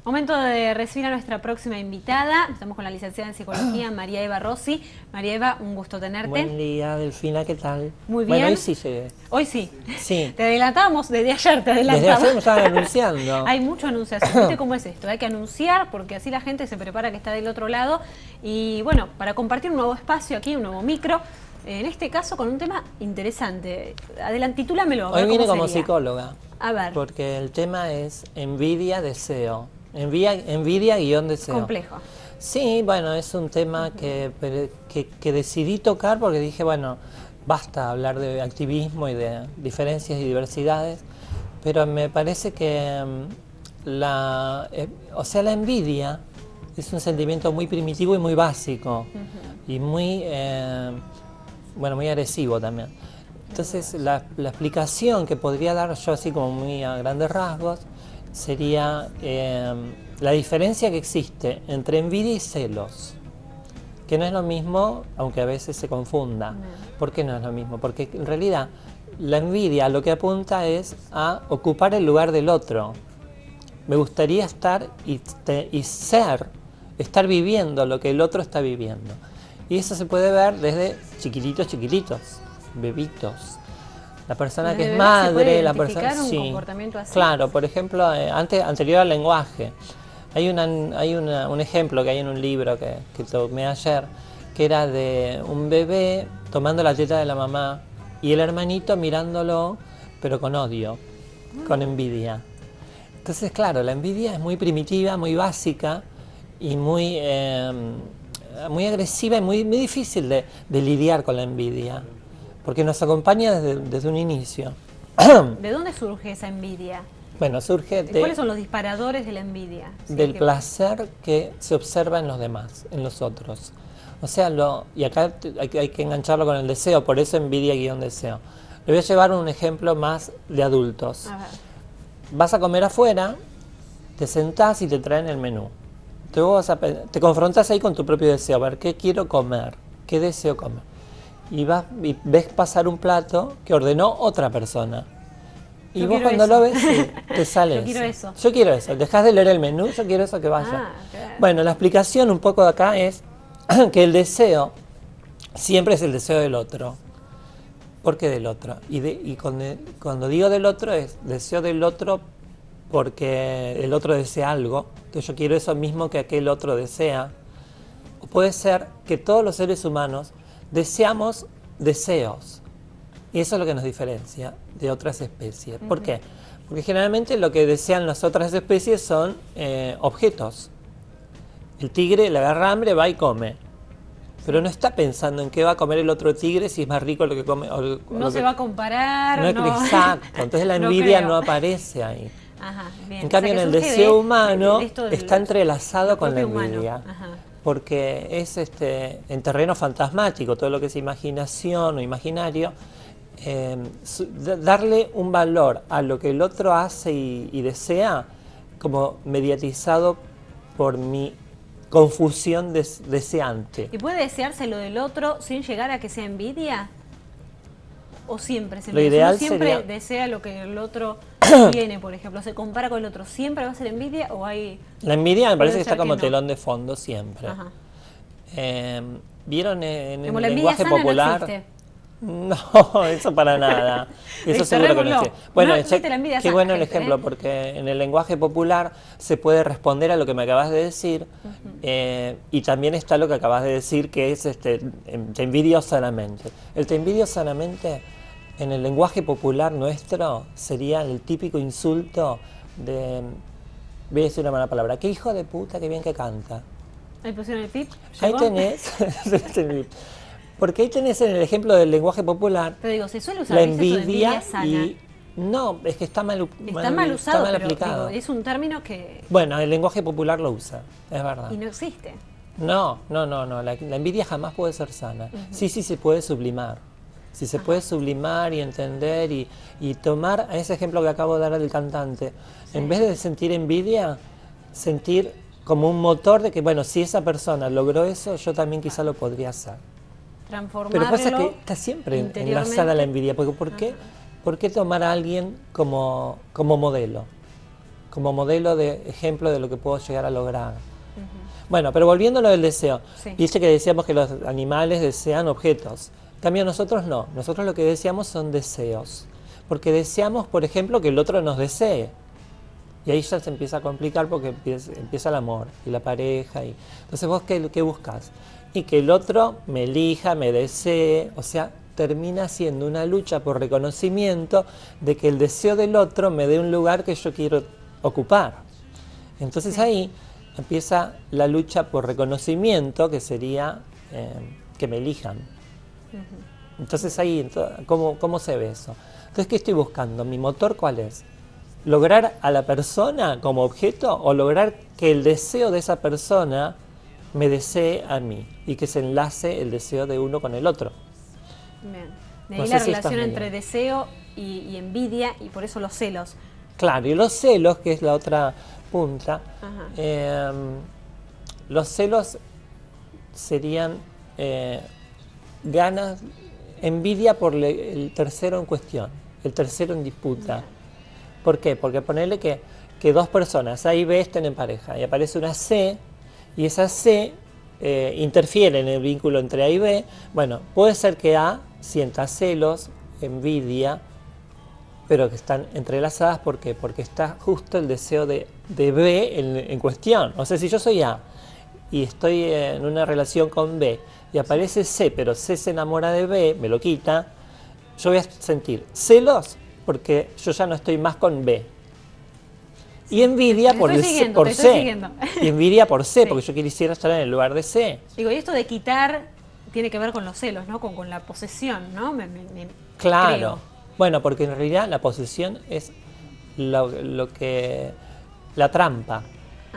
Momento de recibir a nuestra próxima invitada. Estamos con la licenciada en Psicología, María Eva Rossi. María Eva, un gusto tenerte. Buen día, Delfina, ¿qué tal? Muy bien. Bueno, hoy sí llegué. Hoy sí. Sí. Te adelantábamos, desde ayer te Desde adelantábamos. ayer me estaban anunciando. Hay mucho anunciación. ¿Viste cómo es esto? Hay que anunciar porque así la gente se prepara que está del otro lado. Y bueno, para compartir un nuevo espacio aquí, un nuevo micro, en este caso con un tema interesante. Titúlamelo. Hoy vine como psicóloga. A ver. Porque el tema es envidia, deseo. Envidia-deseo. Complejo. Sí, bueno, es un tema que decidí tocar porque dije, bueno, basta hablar de activismo y de diferencias y diversidades, pero me parece que la envidia es un sentimiento muy primitivo y muy básico y muy, muy agresivo también. Entonces, la explicación que podría dar yo así como muy a grandes rasgos sería la diferencia que existe entre envidia y celos, que no es lo mismo, aunque a veces se confunda. ¿Por qué no es lo mismo? Porque en realidad la envidia lo que apunta es a ocupar el lugar del otro. Me gustaría estar estar viviendo lo que el otro está viviendo. Y eso se puede ver desde chiquititos, bebitos. La persona que es madre, la persona un comportamiento así. Claro, por ejemplo, anterior al lenguaje. Hay un ejemplo que hay en un libro que tomé ayer, que era de un bebé tomando la teta de la mamá y el hermanito mirándolo, pero con odio, con envidia. Entonces, claro, la envidia es muy primitiva, muy básica y muy agresiva y muy difícil de lidiar con la envidia, porque nos acompaña desde un inicio. ¿De dónde surge esa envidia? Bueno, surge ¿Cuáles son los disparadores de la envidia? Del placer que se observa en los demás, en los otros. O sea, y acá hay que engancharlo con el deseo, por eso envidia-deseo. Le voy a llevar un ejemplo más de adultos. A ver. Vas a comer afuera, te sentás y te traen el menú. Te confrontás ahí con tu propio deseo, a ver, ¿qué quiero comer? ¿Qué deseo comer? Y ves pasar un plato que ordenó otra persona. Y vos cuando lo ves, sí, te sale Yo quiero eso. Yo quiero eso. Dejás de leer el menú, yo quiero eso que vaya. Claro. Bueno, la explicación un poco de acá es que el deseo siempre es el deseo del otro. ¿Por qué del otro? Y cuando digo del otro es deseo del otro porque el otro desea algo. Entonces yo quiero eso mismo que aquel otro desea. O puede ser que todos los seres humanos deseamos deseos. Y eso es lo que nos diferencia de otras especies. ¿Por qué? Porque generalmente lo que desean las otras especies son objetos. El tigre le agarra hambre, va y come. Pero no está pensando en qué va a comer el otro tigre, si es más rico lo que come. No se va a comparar. Exacto. Entonces la envidia no aparece ahí. Ajá, bien. En cambio, en el deseo humano está entrelazado con la envidia. Porque es en terreno fantasmático, todo lo que es imaginación o imaginario. Darle un valor a lo que el otro hace y desea como mediatizado por mi confusión deseante. ¿Y puede desearse lo del otro sin llegar a que sea envidia? ¿O siempre se lo ideal siempre sería... desea lo que el otro tiene, por ejemplo? ¿Se compara con el otro? ¿Siempre va a ser envidia o hay...? La envidia me parece que está como telón de fondo siempre. Ajá. ¿Vieron en el la lenguaje sana popular? No existe. No, eso para nada. Eso seguro que no existe. Bueno, qué bueno el ejemplo, porque en el lenguaje popular se puede responder a lo que me acabas de decir, y también está lo que acabas de decir, que es te envidio sanamente. El te envidio sanamente, en el lenguaje popular nuestro, sería el típico insulto de, voy a decir una mala palabra, qué hijo de puta, qué bien que canta. Ahí pusieron el pip. Ahí tenés. Porque ahí tenés en el ejemplo del lenguaje popular. Pero digo, se suele usar la envidia sana. Y no, es que está mal usado, está mal aplicado. Digo, es un término que... Bueno, el lenguaje popular lo usa, es verdad. Y no existe. No, la envidia jamás puede ser sana. Sí se puede sublimar. Sí se puede sublimar y entender y tomar a ese ejemplo que acabo de dar del cantante. Sí. En vez de sentir envidia, sentir como un motor de que, bueno, si esa persona logró eso, yo también quizá lo podría hacer. Pero pasa que está siempre enlazada la envidia, porque ¿por qué tomar a alguien como modelo? como modelo de ejemplo de lo que puedo llegar a lograr. Bueno, pero volviendo a lo del deseo, Sí. viste que decíamos que los animales desean objetos. En cambio nosotros no, nosotros lo que deseamos son deseos. Porque deseamos, por ejemplo, que el otro nos desee. Y ahí ya se empieza a complicar porque empieza el amor y la pareja. Entonces vos, ¿qué buscas? Y que el otro me elija, me desee, o sea, termina siendo una lucha por reconocimiento de que el deseo del otro me dé un lugar que yo quiero ocupar. Entonces ahí empieza la lucha por reconocimiento, que sería que me elijan. Entonces ahí, ¿cómo se ve eso? Entonces, ¿qué estoy buscando? ¿Mi motor cuál es? ¿Lograr a la persona como objeto o lograr que el deseo de esa persona me desee a mí y que se enlace el deseo de uno con el otro? Bien. De No ahí sé la si estás relación muy entre bien. deseo y envidia, y por eso los celos. Claro, y los celos, que es la otra punta, Ajá. los celos serían ganas, envidia por el tercero en cuestión, el tercero en disputa. ¿Por qué? Porque ponerle que dos personas, A y B, estén en pareja y aparece una C y esa C interfiere en el vínculo entre A y B. Bueno, puede ser que A sienta celos, envidia, pero que están entrelazadas. ¿Por qué? Porque está justo el deseo de B en cuestión. O sea, si yo soy A y estoy en una relación con B y aparece C, pero C se enamora de B, me lo quita, yo voy a sentir celos porque yo ya no estoy más con B. Y envidia Te por, estoy C, siguiendo, por te estoy C. siguiendo. Y envidia por C, Sí. porque yo quisiera estar en el lugar de C. Digo, y esto de quitar tiene que ver con los celos, ¿no? Con la posesión, ¿no? Claro. Creo. Bueno, porque en realidad la posesión es lo que la trampa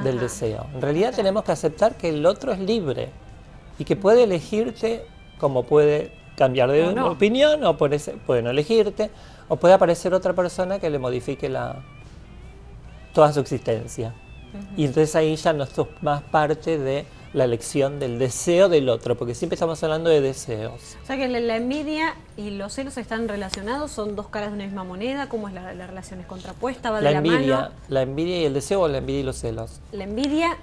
del Ajá. deseo. En realidad La trampa. tenemos que aceptar que el otro es libre y que puede elegirte, como puede cambiar de O no. opinión, o puede no elegirte, o puede aparecer otra persona que le modifique toda su existencia. Y entonces ahí ya no sos más parte de la elección del deseo del otro, porque siempre estamos hablando de deseos. O sea que la envidia y los celos están relacionados, son dos caras de una misma moneda. ¿Cómo es la relación? ¿Es contrapuesta? ¿Va de la mano? La envidia y el deseo, o la envidia y los celos. La envidia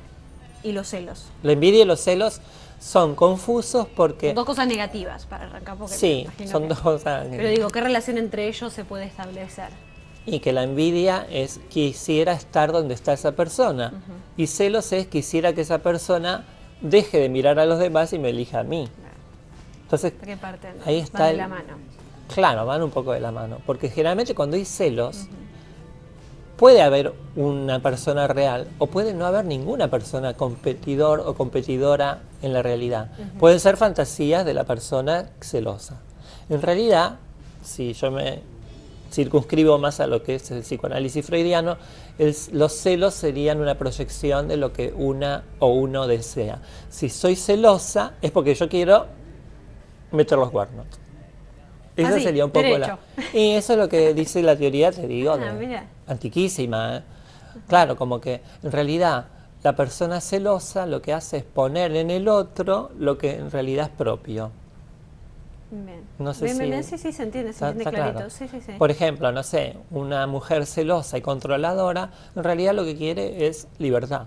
y los celos. La envidia y los celos son confusos porque... Son dos cosas negativas para arrancar. Porque me Sí, imagino son que- dos cosas. Pero digo, ¿qué relación entre ellos se puede establecer? Y que la envidia es quisiera estar donde está esa persona. Y celos es quisiera que esa persona deje de mirar a los demás y me elija a mí. Entonces, ¿De qué parte? ahí Van está de la mano. Claro, van un poco de la mano. Porque generalmente cuando hay celos, puede haber una persona real o puede no haber ninguna persona competidor o competidora en la realidad. Pueden ser fantasías de la persona celosa. En realidad, si yo me circunscribo más a lo que es el psicoanálisis freudiano, los celos serían una proyección de lo que una o uno desea. Si soy celosa es porque yo quiero meter los cuernos. Esa Así, sería un poco derecho. Y eso es lo que dice la teoría, te digo, Mira. antiquísima. Claro, como que en realidad la persona celosa lo que hace es poner en el otro lo que en realidad es propio. Bien. No sé Bien, si... bien, sí, se entiende está clarito. claro. Sí. Por ejemplo, no sé, una mujer celosa y controladora, en realidad lo que quiere es libertad.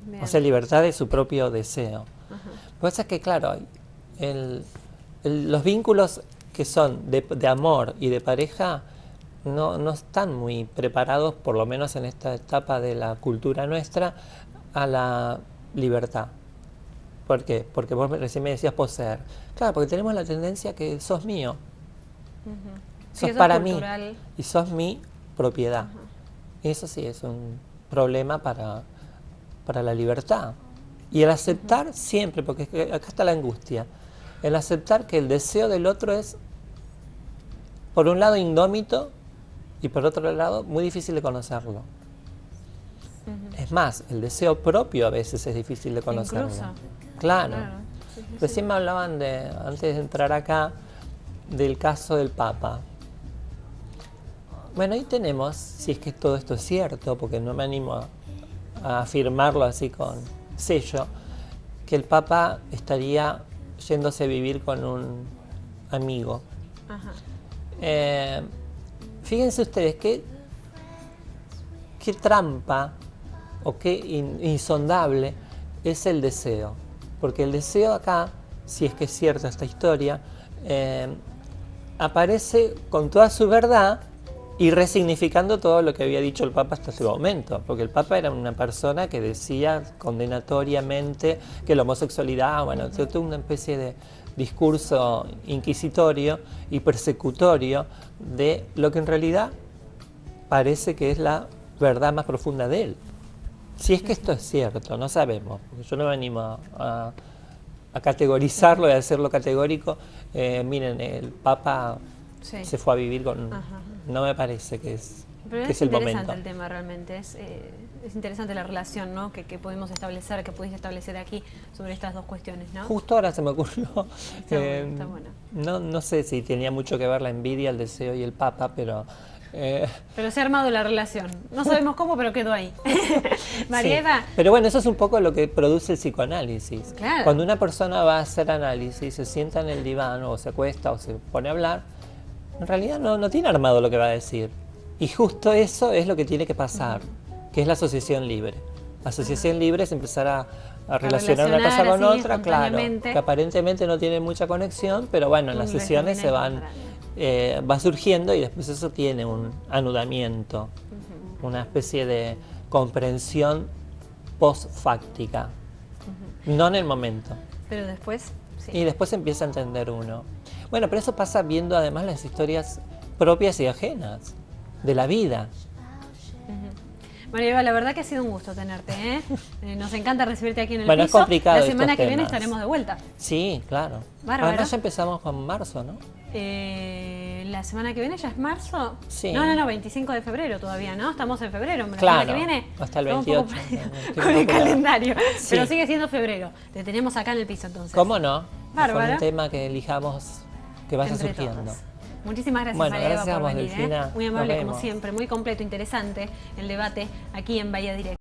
Bien. O sea, libertad de su propio deseo. Lo que pasa es que, claro, los vínculos que son de amor y de pareja no están muy preparados, por lo menos en esta etapa de la cultura nuestra, a la libertad. ¿Por qué? Porque vos recién me decías poseer. Claro, porque tenemos la tendencia que sos mío. Sí, Sos eso es para mí cultural. y sos mi propiedad. Y eso sí es un problema para la libertad. Y el aceptar siempre, porque acá está la angustia, el aceptar que el deseo del otro es, por un lado, indómito y por otro lado, muy difícil de conocerlo. Es más, el deseo propio a veces es difícil de conocerlo. Incluso. Claro. Sí. Recién me hablaban antes de entrar acá, del caso del Papa. Bueno, ahí tenemos, si es que todo esto es cierto, porque no me animo a afirmarlo así con sello, que el Papa estaría yéndose a vivir con un amigo. Ajá. Fíjense ustedes que qué trampa o qué insondable es el deseo. Porque el deseo acá, si es que es cierta esta historia, aparece con toda su verdad y resignificando todo lo que había dicho el Papa hasta ese momento, porque el Papa era una persona que decía condenatoriamente que la homosexualidad, bueno, toda una especie de discurso inquisitorio y persecutorio de lo que en realidad parece que es la verdad más profunda de él. Si es que esto es cierto, no sabemos, porque yo no me animo a categorizarlo y a hacerlo categórico. Miren, el Papa se fue a vivir con... No me parece que es, pero que es el momento. Es interesante el tema realmente, es interesante la relación, ¿no? que podemos establecer, que pudiste establecer aquí sobre estas dos cuestiones, ¿no? Justo ahora se me ocurrió, está bueno. No sé si tenía mucho que ver la envidia, el deseo y el Papa, pero... Pero se ha armado la relación, no sabemos cómo, pero quedó ahí. María Eva. Sí, pero bueno, eso es un poco lo que produce el psicoanálisis. Claro. Cuando una persona va a hacer análisis, se sienta en el diván o se acuesta o se pone a hablar, en realidad no tiene armado lo que va a decir. Y justo eso es lo que tiene que pasar, que es la asociación libre. La asociación libre es empezar a relacionar una cosa con otra, claro, que aparentemente no tiene mucha conexión, pero bueno, en las sesiones se van, va surgiendo y después eso tiene un anudamiento, una especie de comprensión postfáctica, no en el momento. Pero después, sí. Y después empieza a entender uno. Bueno, pero eso pasa viendo además las historias propias y ajenas de la vida. María Eva, la verdad que ha sido un gusto tenerte, ¿eh? Nos encanta recibirte aquí en el bueno, piso. Es complicado. La semana que viene estaremos de vuelta. Sí, claro. Bárbaro. Además ya empezamos con marzo, ¿no? La semana que viene ya es marzo. Sí. No, 25 de febrero todavía, ¿no? Estamos en febrero. La claro, semana que viene. hasta el 28. Con el calendario. Sí. Pero sigue siendo febrero. Te tenemos acá en el piso entonces. ¿Cómo no? Bárbaro. Con un tema que elijamos que vaya entre surgiendo. Todos. Muchísimas gracias, bueno, María Eva, gracias por a vos, venir. Delfina. Muy amable como siempre, muy completo, interesante el debate aquí en Bahía Directa.